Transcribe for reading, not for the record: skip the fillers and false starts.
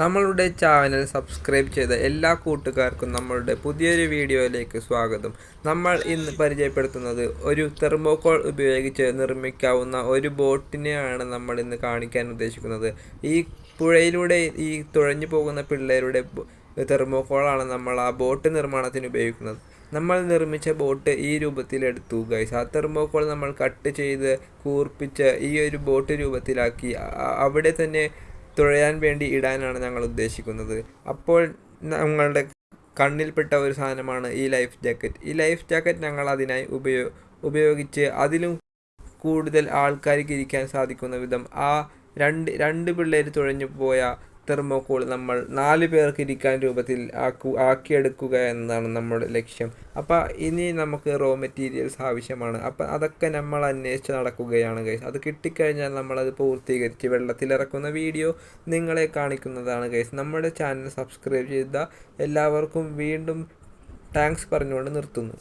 നമ്മളുടെ channel subscribe ചെയ്ത എല്ലാ കൂട്ടുകാർക്കും നമ്മളുടെ പുതിയൊരു വീഡിയോയിലേക്ക് സ്വാഗതം. നമ്മൾ ഇന്ന് പരിചയപ്പെടുത്തുന്നത് ഒരു തെർമോകോൾ ഉപയോഗിച്ച് നിർമ്മിക്കാവുന്ന ഒരു ബോട്ടിനെയാണ് നമ്മൾ ഇന്ന് കാണിക്കാൻ ഉദ്ദേശിക്കുന്നത്. ഈ പുഴയിലൂടെ ഈ തുഴഞ്ഞു പോകുന്ന പിള്ളേരുടെ തെർമോകോളാണ് നമ്മൾ ആ ബോട്ട് നിർമ്മാണത്തിന് ഉപയോഗിക്കുന്നത്. നമ്മൾ നിർമ്മിച്ച ബോട്ട് ഈ രൂപത്തിലെടുത്തു ഗൈസ്. ആ തെർമോകോൾ നമ്മൾ കട്ട് ചെയ്ത് കൂർപ്പിച്ച് ഈ ഒരു ബോട്ട് രൂപത്തിലാക്കി അവിടെ തന്നെ തുഴയാൻ വേണ്ടി ഇടാനാണ് ഞങ്ങൾ ഉദ്ദേശിക്കുന്നത്. അപ്പോൾ ഞങ്ങളുടെ കണ്ണിൽപ്പെട്ട ഒരു സാധനമാണ് ഈ ലൈഫ് ജാക്കറ്റ്. ഈ ലൈഫ് ജാക്കറ്റ് ഞങ്ങൾ അതിനായി ഉപയോഗിച്ച് അതിലും കൂടുതൽ ആൾക്കാർക്ക് ഇരിക്കാൻ സാധിക്കുന്ന വിധം ആ രണ്ട് പിള്ളേർ തുഴഞ്ഞു പോയ തെർമോകോൾ നമ്മൾ 4 പേർക്ക് ഇരിക്കാൻ രൂപത്തിൽ ആക്കിയെടുക്കുക എന്നതാണ് നമ്മുടെ ലക്ഷ്യം. അപ്പോൾ ഇനി നമുക്ക് റോ മെറ്റീരിയൽസ് ആവശ്യമാണ്. അപ്പോൾ അതൊക്കെ നമ്മൾ അന്വേഷിച്ച് നടക്കുകയാണ് ഗൈസ്. അത് കിട്ടിക്കഴിഞ്ഞാൽ നമ്മളത് പൂർത്തീകരിച്ച് വെള്ളത്തിലിറക്കുന്ന വീഡിയോ നിങ്ങളെ കാണിക്കുന്നതാണ് ഗൈസ്. നമ്മുടെ ചാനൽ സബ്സ്ക്രൈബ് ചെയ്ത എല്ലാവർക്കും വീണ്ടും താങ്ക്സ് പറഞ്ഞുകൊണ്ട് നിർത്തുന്നു.